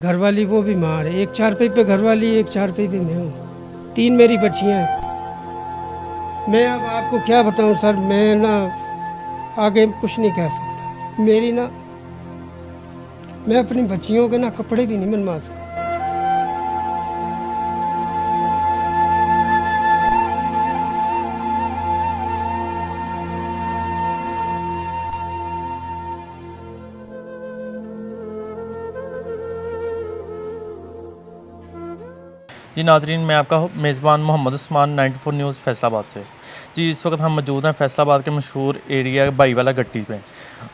گھر والی وہ بیمار ہے، ایک چارپائی پہ گھر والی، ایک چارپائی پہ میں ہوں، 3 میری بچیاں ہیں۔ میں اب آپ کو کیا بتاؤں سر، میں نا آگے کچھ نہیں کہہ سکتا، میری نا میں اپنی بچیوں کے نا کپڑے بھی نہیں بنوا سکتا۔ جی ناظرین، میں آپ کا میزبان محمد عثمان 94 نیوز فیصل آباد سے۔ جی اس وقت ہم موجود ہیں فیصل آباد کے مشہور ایریا بائی والا گٹی میں۔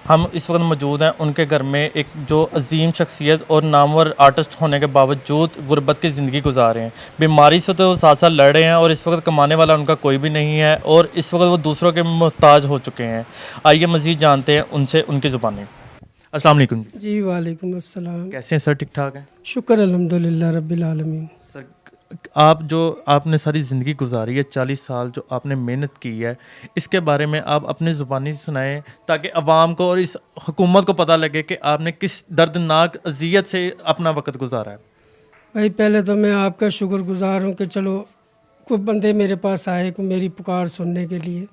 ہم اس وقت موجود ہیں ان کے گھر میں، ایک جو عظیم شخصیت اور نامور آرٹسٹ ہونے کے باوجود غربت کی زندگی گزار رہے ہیں، بیماری سے تو ساتھ ساتھ لڑ رہے ہیں، اور اس وقت کمانے والا ان کا کوئی بھی نہیں ہے، اور اس وقت وہ دوسروں کے محتاج ہو چکے ہیں۔ آئیے مزید جانتے ہیں ان سے، ان کی زبانیں۔ السلام علیکم جی وعلیکم السلام۔ کیسے ہیں سر؟ ٹھیک ٹھاک ہیں؟ شکر الحمدللہ رب العالمین۔ سر آپ نے ساری زندگی گزاری ہے، 40 سال جو آپ نے محنت کی ہے، اس کے بارے میں آپ اپنی زبانی سنائیں تاکہ عوام کو اور اس حکومت کو پتہ لگے کہ آپ نے کس دردناک اذیت سے اپنا وقت گزارا ہے۔ بھائی پہلے تو میں آپ کا شکر گزار ہوں کہ چلو کوئی بندے میرے پاس آئے کو میری پکار سننے کے لیے۔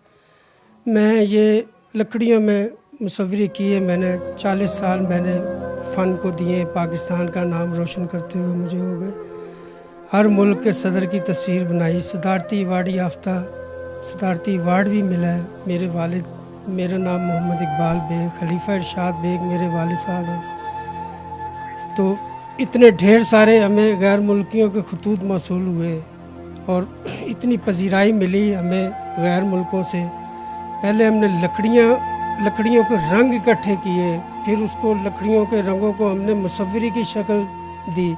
میں یہ لکڑیوں میں مصوری کی ہے، میں نے 40 سال میں نے فن کو دیے، پاکستان کا نام روشن کرتے ہوئے مجھے ہو گئے۔ ہر ملک کے صدر کی تصویر بنائی، صدارتی ایوارڈ یافتہ، صدارتی ایوارڈ بھی ملا ہے۔ میرے والد، میرا نام محمد اقبال بیگ، خلیفہ ارشاد بیگ میرے والد صاحب ہیں۔ تو اتنے ڈھیر سارے ہمیں غیر ملکیوں کے خطوط موصول ہوئے اور اتنی پذیرائی ملی ہمیں غیر ملکوں سے۔ پہلے ہم نے لکڑیوں کے رنگ اکٹھے کیے، پھر اس کو لکڑیوں کے رنگوں کو ہم نے مصوری کی شکل دی،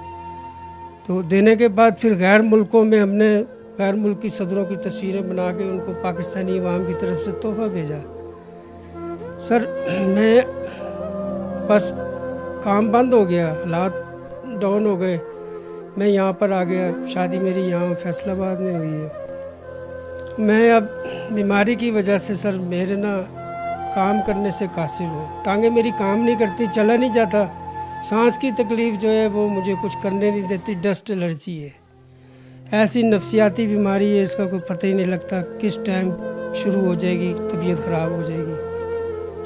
تو دینے کے بعد پھر غیر ملکوں میں ہم نے غیر ملکی صدروں کی تصویریں بنا کے ان کو پاکستانی عوام کی طرف سے تحفہ بھیجا۔ سر میں بس کام بند ہو گیا، حالات ڈاؤن ہو گئے، میں یہاں پر آ گیا، شادی میری یہاں فیصل آباد میں ہوئی ہے۔ میں اب بیماری کی وجہ سے سر میرے نا کام کرنے سے قاصر ہوں، ٹانگیں میری کام نہیں کرتی، چلا نہیں جاتا، سانس کی تکلیف جو ہے وہ مجھے کچھ کرنے نہیں دیتی، ڈسٹ الرجی ہے، ایسی نفسیاتی بیماری ہے، اس کا کوئی پتہ ہی نہیں لگتا کس ٹائم شروع ہو جائے گی، طبیعت خراب ہو جائے گی۔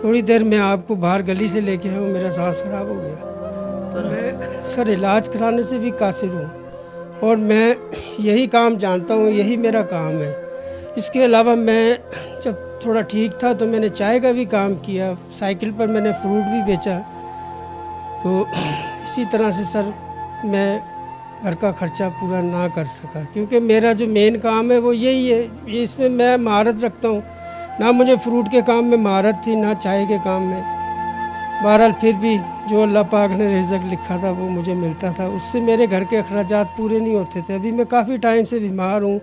تھوڑی دیر میں آپ کو باہر گلی سے لے کے آیا ہوں، میرا سانس خراب ہو گیا، میں سر علاج کرانے سے بھی قاصر ہوں، اور میں یہی کام جانتا ہوں، یہی میرا کام ہے۔ اس کے علاوہ میں جب تھوڑا ٹھیک تھا تو میں نے چائے کا بھی کام کیا، سائیکل پر میں نے فروٹ بھی بیچا، تو اسی طرح سے سر میں گھر کا خرچہ پورا نہ کر سکا، کیونکہ میرا جو مین کام ہے وہ یہی ہے، اس میں میں مہارت رکھتا ہوں، نہ مجھے فروٹ کے کام میں مہارت تھی، نہ چائے کے کام میں۔ بہرحال پھر بھی جو اللہ پاک نے رزق لکھا تھا وہ مجھے ملتا تھا، اس سے میرے گھر کے اخراجات پورے نہیں ہوتے تھے۔ ابھی میں کافی ٹائم سے بیمار ہوں،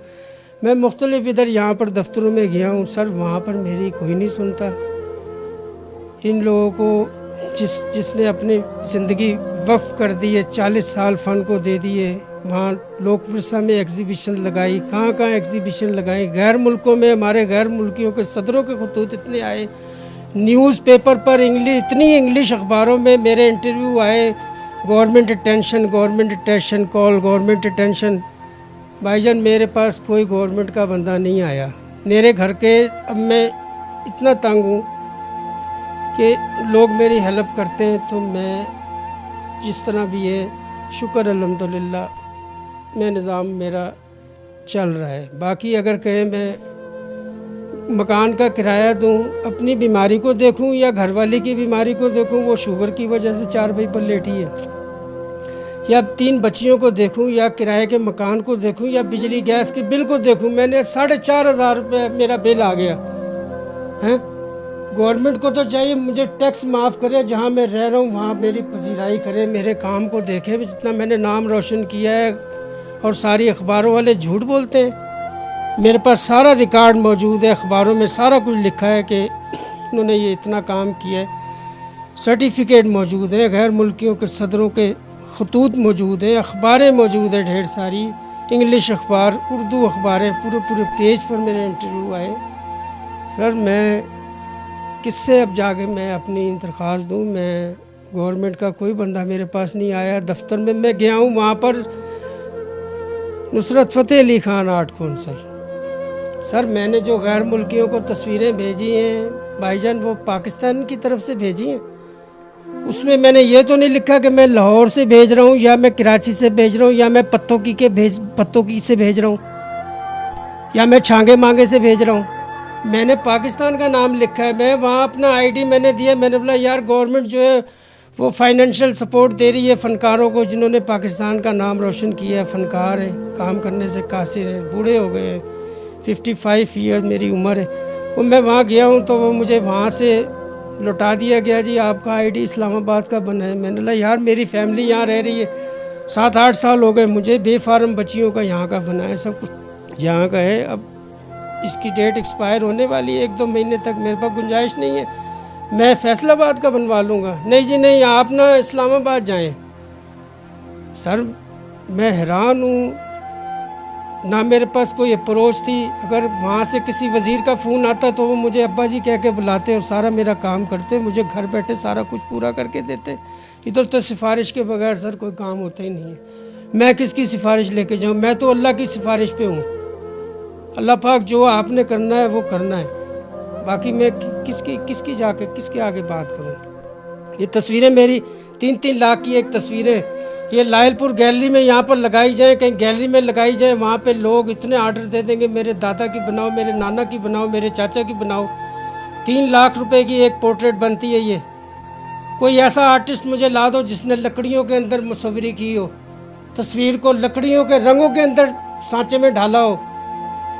میں مختلف ادھر یہاں پر دفتروں میں گیا ہوں سر، وہاں پر میری کوئی نہیں سنتا۔ ان لوگوں کو جس نے اپنی زندگی وقف کر دی ہے، 40 سال فن کو دے دیے، وہاں لوک ورثہ میں ایگزیبیشن لگائی، کہاں کہاں ایگزیبیشن لگائی، غیر ملکوں میں ہمارے غیر ملکیوں کے صدروں کے خطوط اتنے آئے، نیوز پیپر پر اتنی انگلش اخباروں میں میرے انٹرویو آئے، گورنمنٹ اٹینشن کال، گورنمنٹ اٹینشن۔ بھائی جان میرے پاس کوئی گورنمنٹ کا بندہ نہیں آیا، میرے گھر کے اب میں اتنا تنگ ہوں کہ لوگ میری ہیلپ کرتے ہیں، تو میں جس طرح بھی ہے شکر الحمدللہ میں نظام میرا چل رہا ہے۔ باقی اگر کہیں میں مکان کا کرایہ دوں، اپنی بیماری کو دیکھوں یا گھر والی کی بیماری کو دیکھوں، وہ شوگر کی وجہ سے 4 بھائی پر لیٹی ہے، یا 3 بچیوں کو دیکھوں، یا کرائے کے مکان کو دیکھوں، یا بجلی گیس کے بل کو دیکھوں، میں نے 4,500 روپے میرا بل آ گیا ہے۔ گورنمنٹ کو تو چاہیے مجھے ٹیکس معاف کرے، جہاں میں رہ رہا ہوں وہاں میری پذیرائی کرے، میرے کام کو دیکھے، جتنا میں نے نام روشن کیا ہے، اور ساری اخباروں والے جھوٹ بولتے ہیں۔ میرے پاس سارا ریکارڈ موجود ہے، اخباروں میں سارا کچھ لکھا ہے کہ انہوں نے یہ اتنا کام کیا ہے، سرٹیفکیٹ موجود ہیں، غیر ملکیوں کے صدروں کے خطوط موجود ہیں، اخباریں موجود ہیں ڈھیر ساری، انگلش اخبار، اردو اخباریں، پورے پیج پر میرے انٹرویو آئے۔ سر میں کس سے اب جا کے میں اپنی درخواست دوں؟ میں गवर्नमेंट का कोई बंदा मेरे पास नहीं आया। दफ्तर में मैं गया हूँ, वहाँ पर Nusrat Fateh Ali Khan art council. Sir मैंने जो गैर मुल्कियों को तस्वीरें भेजी हैं भाईजान, वो पाकिस्तान की तरफ से भेजी हैं। उसमें मैंने ये तो नहीं लिखा कि मैं लाहौर से भेज रहा हूँ या मैं कराची से भेज रहा हूँ या मैं पत्तों की से भेज रहा हूँ या मैं छांगे मांगे से भेज रहा हूँ। मैंने पाकिस्तान का नाम लिखा है। मैं वहाँ अपना आईडी मैंने दिया। मैंने बोला यार गवर्नमेंट जो है वो फाइनेंशियल सपोर्ट दे रही है फ़नकारों को जिन्होंने पाकिस्तान का नाम रोशन किया है। फ़नकार हैं, काम करने से कासिर हैं, बूढ़े हो गए हैं, 55 ईयर मेरी उम्र है। वो मैं वहाँ गया हूँ तो वो मुझे वहाँ से लौटा दिया गया, जी आपका आईडी इस्लामाबाद का बना है। मैंने बोला यार मेरी फैमिली यहाँ रह रही है, 7-8 साल हो गए मुझे, बेफार्म बच्चियों का यहाँ का बना है, सब कुछ यहाँ का है। अब इसकी डेट एक्सपायर होने वाली है, 1-2 महीने तक मेरे पास गुंजाइश नहीं है, मैं फैसलाबाद का बनवा लूँगा। नहीं जी नहीं, आप ना इस्लामाबाद जाएं। सर मैं हैरान हूँ, ना मेरे पास कोई अप्रोच थी। अगर वहाँ से किसी वज़ीर का फ़ोन आता तो वो मुझे अब्बा जी कह के बुलाते और सारा मेरा काम करते, मुझे घर बैठे सारा कुछ पूरा करके देते। इधर तो सिफारिश के बगैर सर कोई काम होता ही नहीं है। मैं किसकी सिफारिश लेके जाऊँ? मैं तो अल्लाह की सिफारिश पे हूँ। अल्लाह पाक जो आपने करना है वो करना है, बाकी मैं किसके आगे बात करूँ। ये तस्वीरें मेरी 3-3 लाख की एक तस्वीरें ये लायलपुर गैलरी में यहाँ पर लगाई जाए, कहीं गैलरी में लगाई जाए, वहाँ पे लोग इतने आर्डर दे देंगे मेरे दादा की बनाओ, मेरे नाना की बनाओ, मेरे चाचा की बनाओ। 3 लाख रुपए की एक पोर्ट्रेट बनती है। ये कोई ऐसा आर्टिस्ट मुझे ला दो जिसने लकड़ियों के अंदर मुसव्वरी की हो, तस्वीर को लकड़ियों के रंगों के अंदर सांचे में ढाला हो।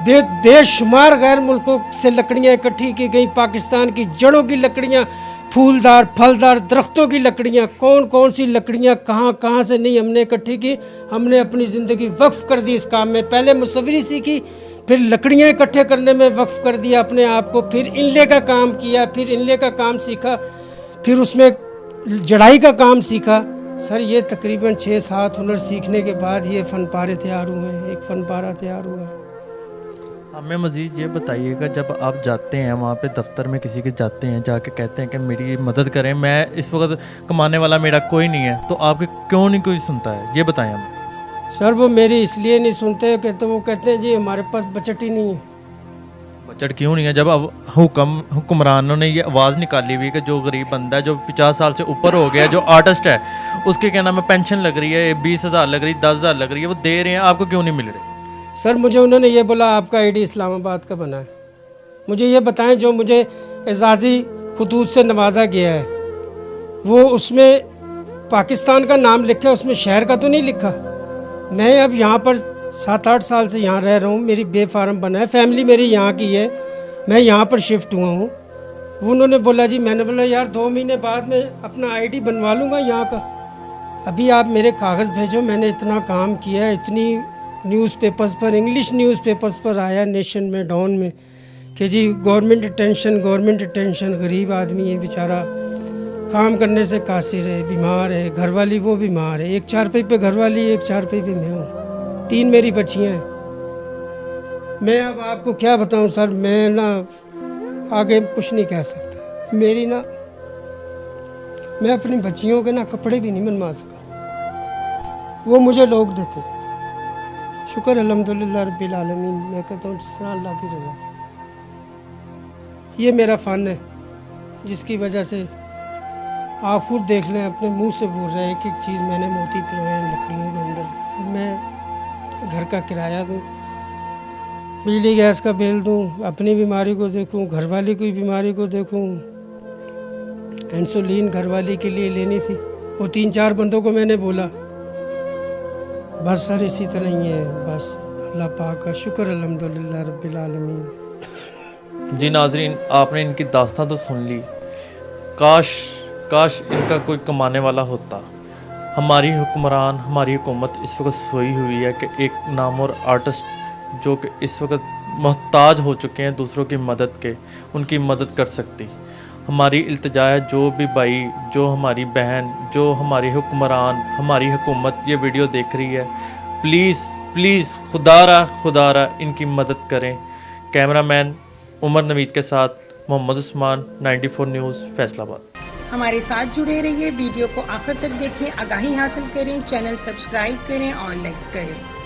बेशुमार गैर मुल्कों से लकड़ियाँ इकट्ठी की गई, पाकिस्तान की जड़ों की लकड़ियाँ, फूलदार फलदार दरख्तों की लकड़ियाँ, कौन कौन सी लकड़ियाँ कहाँ से नहीं हमने इकट्ठी की। हमने अपनी ज़िंदगी वक्फ कर दी इस काम में। पहले मुसव्वरी सीखी, फिर लकड़ियाँ इकट्ठे करने में वक्फ कर दिया अपने आप को, फिर इनले का काम किया, फिर इनले का काम सीखा, फिर उसमें जड़ाई का काम सीखा। सर ये तकरीबन 6-7 हुनर सीखने के बाद ये फ़न पारे तैयार हुए हैं, एक फ़न पारा तैयार हुआ है। हमें मज़ीद ये बताइएगा, जब आप जाते हैं वहाँ पे दफ्तर में किसी के जाते हैं, जाके कहते हैं कि मेरी मदद करें, मैं इस वक्त कमाने वाला मेरा कोई नहीं है, तो आपके क्यों नहीं कोई सुनता है, ये बताएं हमें। सर वो मेरी इसलिए नहीं सुनते कि तो वो कहते हैं जी हमारे पास बजट ही नहीं है। बजट क्यों नहीं है जब अब हुक्मरानों ने ये आवाज़ निकाली हुई है कि जो गरीब बंदा है जो 50 साल से ऊपर हो गया है, जो आर्टिस्ट है, उसके क्या नाम है पेंशन लग रही है, 20,000 लग रही है, 10,000 लग रही है, वो दे रहे हैं, आपको क्यों नहीं मिल रही। सर मुझे उन्होंने ये बोला आपका आईडी इस्लामाबाद का बना है। मुझे ये बताएं जो मुझे एजाज़ी खतूत से नवाजा गया है वो उसमें पाकिस्तान का नाम लिखा है, उसमें शहर का तो नहीं लिखा। मैं अब यहाँ पर 7-8 साल से यहाँ रह रहा हूँ, मेरी बेफार्म बना है, फैमिली मेरी यहाँ की है, मैं यहाँ पर शिफ्ट हुआ हूँ। उन्होंने बोला जी, मैंने बोला यार 2 महीने बाद मैं अपना आईडी बनवा लूँगा यहाँ का, अभी आप मेरे कागज़ भेजो। मैंने इतना काम किया है, इतनी न्यूज़पेपर्स पर, इंग्लिश न्यूज़पेपर्स पर आया, नेशन में, डॉन में, कि जी गवर्नमेंट अटेंशन, गरीब आदमी है बेचारा, काम करने से कासिर है, बीमार है, घरवाली वो बीमार है, एक चारपाई पे घरवाली, एक चारपाई पे मैं हूँ, 3 मेरी बच्चियाँ हैं। मैं अब आपको क्या बताऊँ सर, मैं ना आगे कुछ नहीं कह सकता। मेरी ना, मैं अपनी बच्चियों के ना कपड़े भी नहीं बनवा सका, वो मुझे लोग देते हैं। शुक्र अल्हम्दुलिल्लाह रब्बिल आलमीन, मैं कहता हूँ जिस तरह अल्लाह की रज़ा। ये मेरा फ़न है जिसकी वजह से आप खुद देख लें, अपने मुंह से बोल रहे हैं, एक एक चीज़ मैंने मोती पिरोए हैं लकड़ियों के अंदर। मैं घर का किराया दूँ, बिजली गैस का बिल दूँ, अपनी बीमारी को देखूँ, घरवाली की बीमारी को देखूँ। इंसुलिन घरवाली के लिए लेनी थी, वो 3-4 बंदों को मैंने बोला। बस सर इसी तरह ही है, बस अल्लाह पाक का शुक्र अल्हम्दुलिल्लाह रब्बिल आलमीन। जी नाजरीन, आपने इनकी दास्तां तो सुन ली, काश इनका कोई कमाने वाला होता। हमारी हुक्मरान, हमारी हुकूमत इस वक्त सोई हुई है कि एक नामवर आर्टिस्ट जो कि इस वक्त मोहताज हो चुके हैं दूसरों की मदद के, उनकी मदद कर सकती। हमारी इल्तिजा है, जो भी भाई, जो हमारी बहन, जो हमारी हुक्मरान, हमारी हुकूमत ये वीडियो देख रही है, प्लीज़ खुदारा इनकी मदद करें। कैमरामैन उमर नवीद के साथ मोहम्मद उस्मान, 94 न्यूज़, फैसलाबाद। ہمارے ساتھ جڑے رہیے، ویڈیو کو آخر تک دیکھیں، آگاہی حاصل کریں، چینل سبسکرائب کریں اور لائک کریں۔